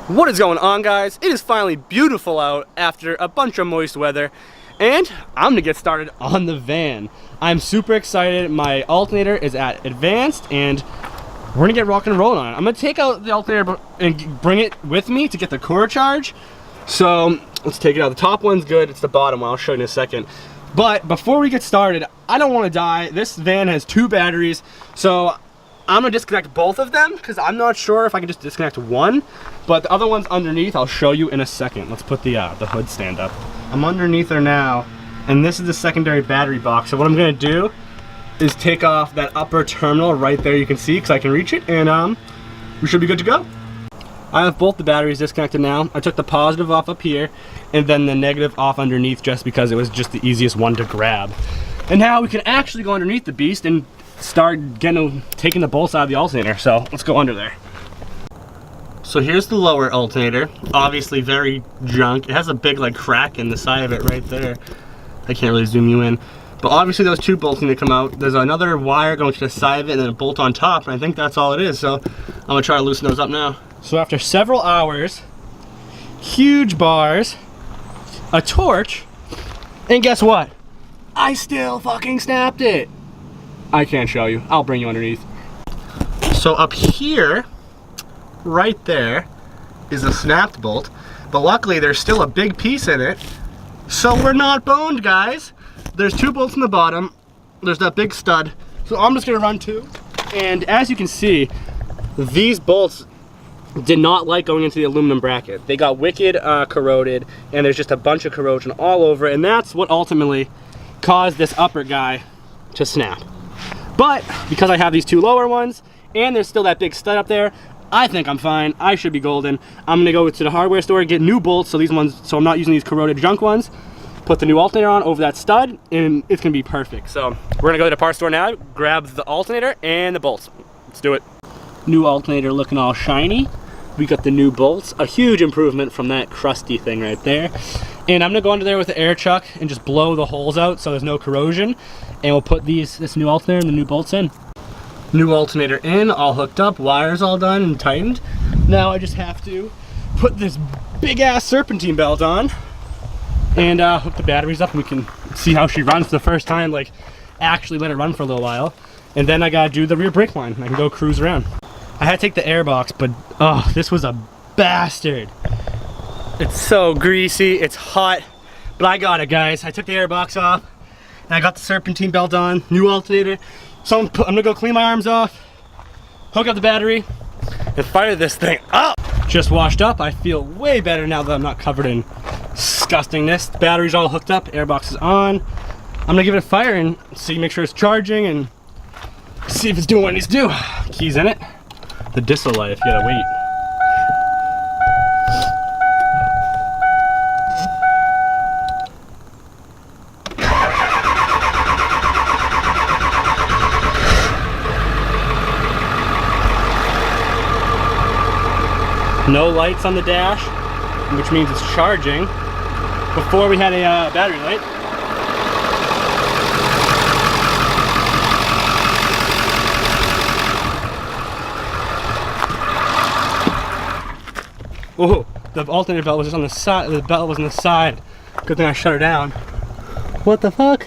What is going on, guys? It is finally beautiful out after a bunch of moist weather, and I'm gonna get started on the van. I'm super excited. My alternator is at advanced, and we're gonna get rock and rolling on it. I'm gonna take out the alternator and bring it with me to get the core charge. So let's take it out. The top one's good, it's the bottom one. I'll show you in a second. But before we get started, I don't want to die. This van has 2 batteries, so I'm gonna disconnect both of them because I'm not sure if I can just disconnect one, but the other one's underneath. I'll show you in a second. Let's put the hood stand up. I'm underneath her now, and this is the secondary battery box. So what I'm gonna do is take off that upper terminal right there. You can see because I can reach it, and we should be good to go. I have both the batteries disconnected now. I took the positive off up here, and then the negative off underneath just because it was just the easiest one to grab. And now we can actually go underneath the beast and start taking the bolts out of the alternator. So let's go under there. So here's the lower alternator, obviously very junk. It has a big like crack in the side of it right there. I can't really zoom you in, but obviously those 2 bolts need to come out. There's another wire going to the side of it and then a bolt on top, and I think that's all it is. So I'm gonna try to loosen those up now. So after several hours, huge bars, a torch, and guess what? I still fucking snapped it. I can't show you. I'll bring you underneath. So up here, right there, is a snapped bolt, but luckily there's still a big piece in it, so we're not boned, guys. There's 2 bolts in the bottom. There's that big stud. So I'm just gonna run 2. And as you can see, these bolts did not like going into the aluminum bracket. They got wicked corroded, and there's just a bunch of corrosion all over, and that's what ultimately caused this upper guy to snap. But because I have these 2 lower ones, and there's still that big stud up there, I think I'm fine. I should be golden. I'm gonna go to the hardware store and get new bolts, so I'm not using these corroded junk ones. Put the new alternator on over that stud, and it's gonna be perfect. So we're gonna go to the parts store now, grab the alternator and the bolts. Let's do it. New alternator looking all shiny. We got the new bolts, a huge improvement from that crusty thing right there. And I'm gonna go under there with the air chuck and just blow the holes out so there's no corrosion. And we'll put this new alternator and the new bolts in. New alternator in, all hooked up, wires all done and tightened. Now I just have to put this big ass serpentine belt on and hook the batteries up, and we can see how she runs the first time, like actually let it run for a little while. And then I gotta do the rear brake line. I can go cruise around. I had to take the air box, but oh, this was a bastard. It's so greasy, it's hot, but I got it, guys. I took the air box off, and I got the serpentine belt on, new alternator. So I'm gonna go clean my arms off, hook up the battery, and fire this thing up. Just washed up. I feel way better now that I'm not covered in disgustingness. The battery's all hooked up, airbox is on. I'm gonna give it a fire and see, make sure it's charging, and see if it's doing what it needs to do. Keys in it. The distal light, if you gotta wait. No lights on the dash, which means it's charging. Before we had a battery light. Oh, the alternator belt was just on the side. The belt was on the side. Good thing I shut her down. What the fuck?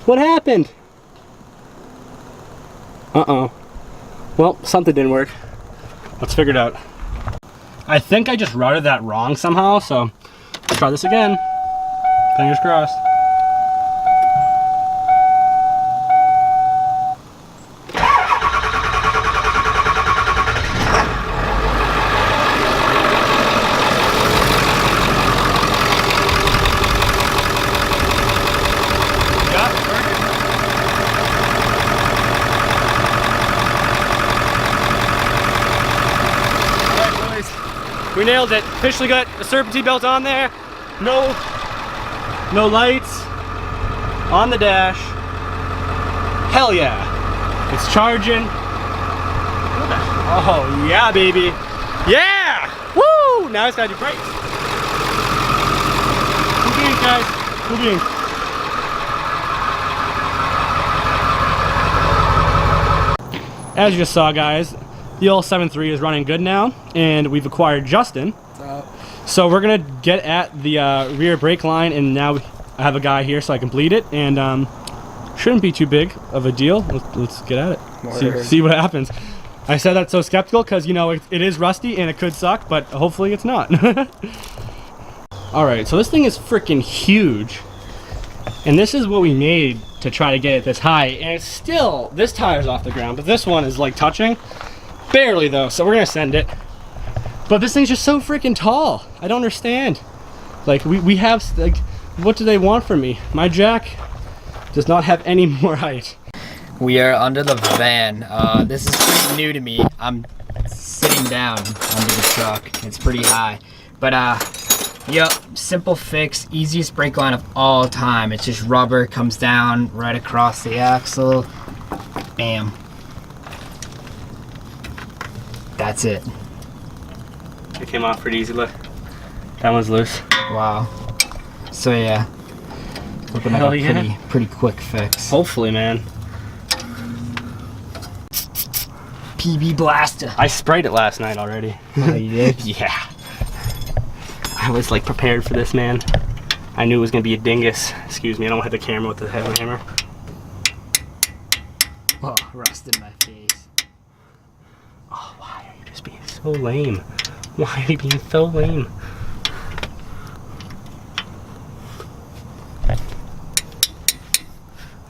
What happened? Uh-oh. Well, something didn't work. Let's figure it out. I think I just routed that wrong somehow, so let's try this again. Fingers crossed. We nailed it. Officially got the serpentine belt on there. No lights on the dash. Hell yeah. It's charging. Oh yeah, baby. Yeah! Woo! Now it's gotta do brakes. Cool beans, guys. Cool beans. As you just saw, guys, the old 7.3 is running good now, and we've acquired Justin. So we're gonna get at the rear brake line, and now I have a guy here so I can bleed it, and shouldn't be too big of a deal. Let's get at it. See what happens. I said that so skeptical because, you know, it is rusty and it could suck, but hopefully it's not. All right, so this thing is freaking huge, and this is what we made to try to get it this high, and it's still, this tire's off the ground, but this one is like touching, barely though, so we're gonna send it. But this thing's just so freaking tall. I don't understand. Like, we have, like, what do they want from me? My jack does not have any more height. We are under the van. This is pretty new to me. I'm sitting down under the truck. It's pretty high. But yep, simple fix, easiest brake line of all time. It's just rubber, comes down right across the axle. Bam. That's it. It came off pretty easy, look. That one's loose. Wow. So yeah, looking like a pretty quick fix. Hopefully, man. PB Blaster. I sprayed it last night already. Oh, you did? Yeah. I was like prepared for this, man. I knew it was gonna be a dingus. Excuse me, I don't hit the camera with the heavy hammer. Oh, rust in my face. Oh, why are you just being so lame? Why are you being so lame?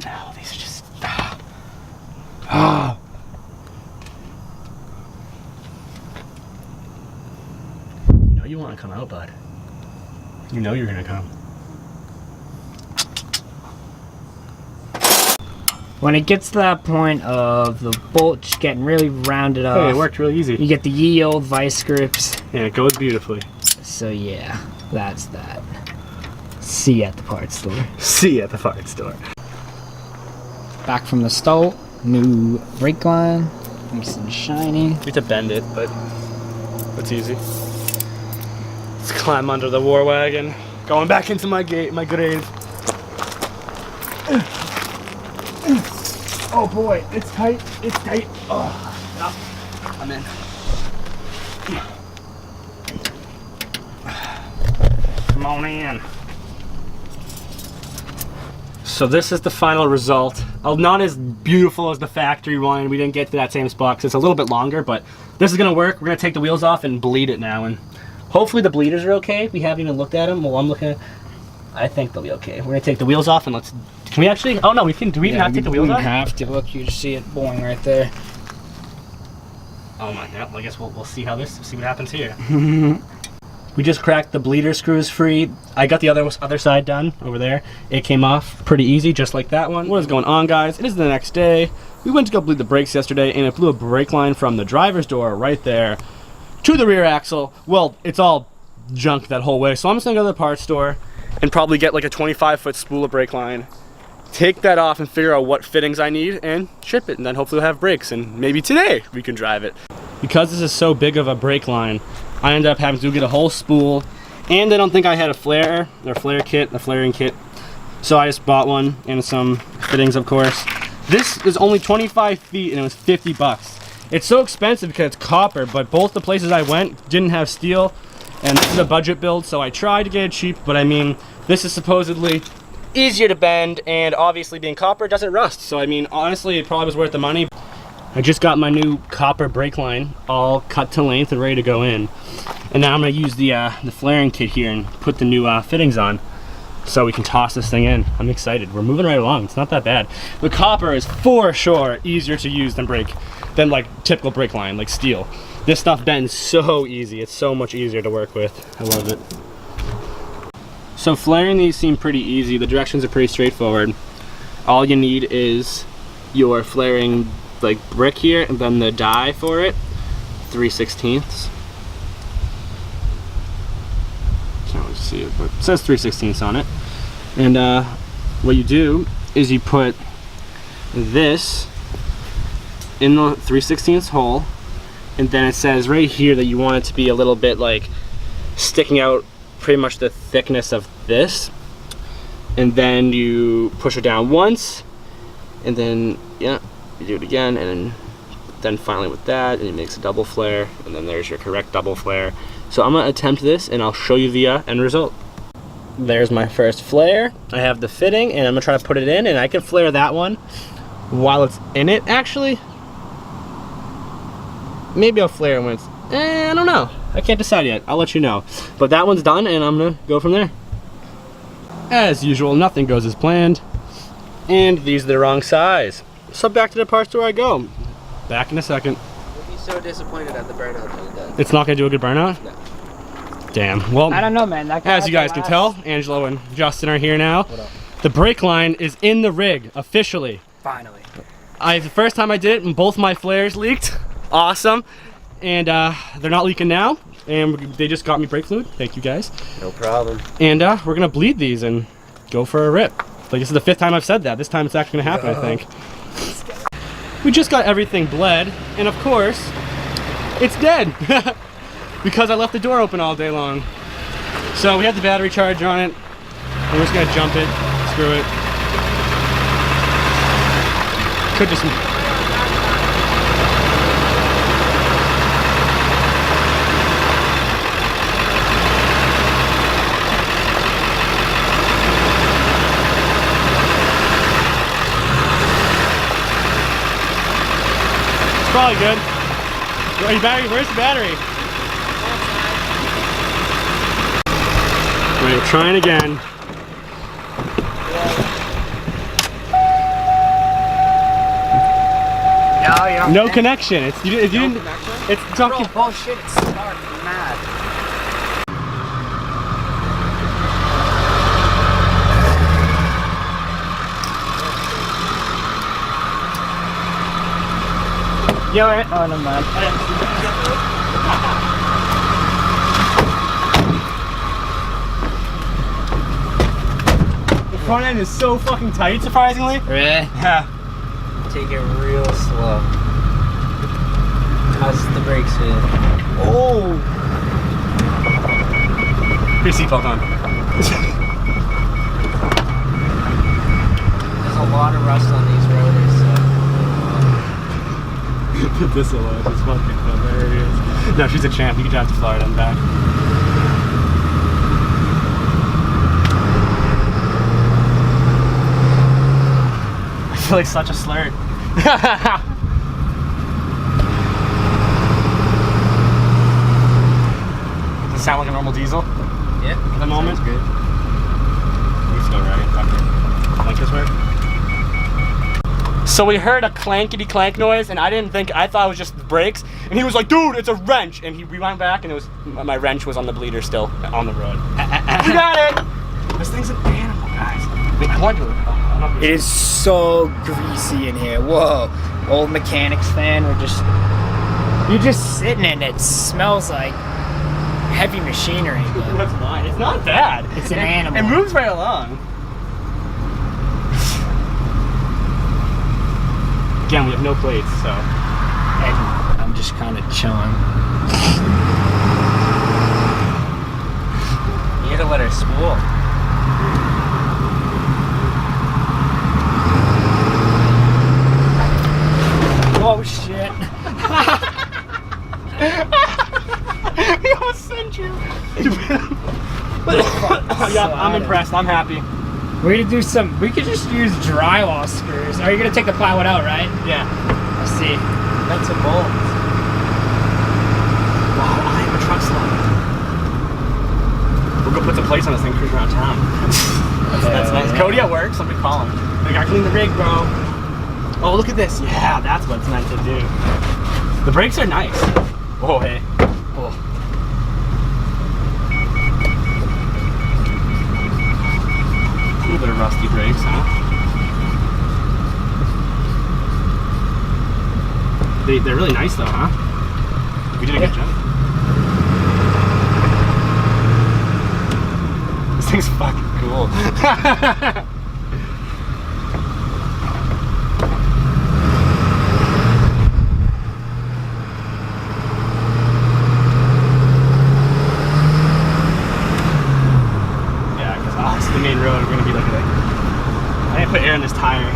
No, these are just... Ah. You know you want to come out, bud. You know you're gonna come. When it gets to that point of the bolt just getting really rounded off, Oh, it worked really easy. you get the ye old vice grips. Yeah, it goes beautifully. So yeah, that's that. See you at the parts store. See you at the parts store. Back from the stove, new brake line, nice and shiny. We have to bend it, but it's easy. Let's climb under the war wagon. Going back into my gate, my grave. Oh boy, it's tight, it's tight. Oh, no, I'm in. Come on in. So this is the final result. Not as beautiful as the factory one. We didn't get to that same spot because it's a little bit longer, but this is gonna work. We're gonna take the wheels off and bleed it now, and hopefully the bleeders are okay. We haven't even looked at them. Well, I'm looking at, I think they'll be okay. We're gonna take the wheels off and let's, can we actually, oh no, we can, do we even have to take the wheels off? We have to, look, you see it blowing right there. Oh my god, well, I guess we'll see how see what happens here. We just cracked the bleeder screws free. I got the other side done over there. It came off pretty easy, just like that one. What is going on, guys? It is the next day. We went to go bleed the brakes yesterday, and it blew a brake line from the driver's door right there to the rear axle. Well, it's all junk that whole way, so I'm just gonna go to the parts store and probably get like a 25-foot spool of brake line, take that off and figure out what fittings I need and ship it, and then hopefully we'll have brakes, and maybe today we can drive it. Because this is so big of a brake line, I ended up having to get a whole spool, and I don't think I had a flare flaring kit, so I just bought one and some fittings, of course. This is only 25 feet and it was 50 bucks. It's so expensive because it's copper, but both the places I went didn't have steel, and this is a budget build, so I tried to get it cheap, but I mean, this is supposedly easier to bend, and obviously being copper doesn't rust, so I mean, honestly, it probably was worth the money. I just got my new copper brake line all cut to length and ready to go in. And now I'm gonna use the flaring kit here and put the new fittings on so we can toss this thing in. I'm excited. We're moving right along. It's not that bad. The copper is for sure easier to use than like typical brake line, like steel. This stuff bends so easy. It's so much easier to work with. I love it. So flaring these seem pretty easy. The directions are pretty straightforward. All you need is your flaring like brick here, and then the die for it, 3/16. Can't really see it, but it says 3/16 on it. And what you do is you put this in the 3/16 hole, and then it says right here that you want it to be a little bit like sticking out pretty much the thickness of this, and then you push it down once, and then yeah, you do it again, and then then finally with that, and it makes a double flare, and then there's your correct double flare. So I'm gonna attempt this, and I'll show you the end result. There's my first flare. I have the fitting, and I'm gonna try to put it in, and I can flare that one while it's in it, actually. Maybe I'll flare it when it's, I don't know. I can't decide yet. I'll let you know. But that one's done, and I'm gonna go from there. As usual, nothing goes as planned. And these are the wrong size. So back to the parts store I go. Back in a second. You'll be so disappointed at the burnout that it does. It's not gonna do a good burnout? No. Damn. Well, I don't know, man. That as you guys can tell, Angelo and Justin are here now. What up? The brake line is in the rig, officially. Finally. The first time I did it, both my flares leaked. Awesome. And they're not leaking now. And they just got me brake fluid. Thank you guys. No problem. And we're gonna bleed these and go for a rip. Like, this is the 5th time I've said that. This time it's actually gonna happen, I think. We just got everything bled, and of course, it's dead. Because I left the door open all day long. So we have the battery charger on it. We're just gonna jump it, screw it. Could just... Probably good. Where's the battery? All right, we're trying again. No connection. It's you didn't. It's talking. Bullshit. It's dark. I'm mad. Yo, oh no, man. The front end is so fucking tight, surprisingly. Really? Yeah. Take it real slow. How's the brakes feel? Oh. Your seatbelt on. There's a lot of rust on these rotors, so. This alone is fucking hilarious. No, she's a champ. You can drive to Florida and back. I feel like such a slurred. Does it sound like a normal diesel Yeah. at the moment? Sounds good. You still right? Like this way? So we heard a clankety clank noise, and I thought it was just the brakes. And he was like, "Dude, it's a wrench!" And we went back, and it was my wrench was on the bleeder still on the road. We got it. This thing's an animal, guys. I want to. It is so greasy in here. Whoa. Old mechanics fan. You're just sitting in it. It smells like heavy machinery. That's fine. It's not bad. It's an animal. It moves right along. Again, we have no plates, so. And I'm just kind of chilling. You gotta let her spool. Oh shit. He almost sent you. Yeah, I'm impressed. I'm happy. We could just use drywall screws. Are you gonna take the plywood out, right? Yeah. Let's see. That's a bolt. Wow, I have a truck slot. We'll go put some plates on this thing, cruise around town. That's nice. Yeah. Cody at work, somebody call him. I gotta clean the rig, bro. Oh, look at this. Yeah, that's what it's meant to do. The brakes are nice. Oh, hey. Oh. A little bit of rusty brakes, huh? They're really nice though, huh? We did a good job. This thing's fucking cool. Yeah, because off the main road, we're gonna be like, I didn't put air in this tire.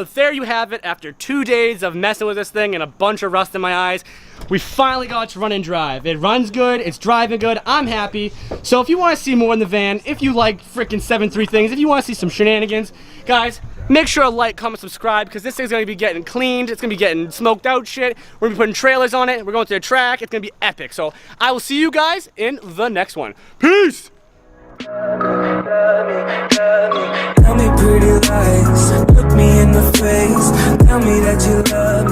So there you have it. After 2 days of messing with this thing and a bunch of rust in my eyes, we finally got to run and drive. It runs good, it's driving good, I'm happy. So if you want to see more in the van, if you like freaking 7.3 things, if you want to see some shenanigans, guys, make sure to like, comment, subscribe, because this thing's going to be getting cleaned, it's going to be getting smoked out shit, we're going to be putting trailers on it, we're going to the track, it's going to be epic. So I will see you guys in the next one. Peace! Tell me pretty lies, look me in the face, tell me that you love me.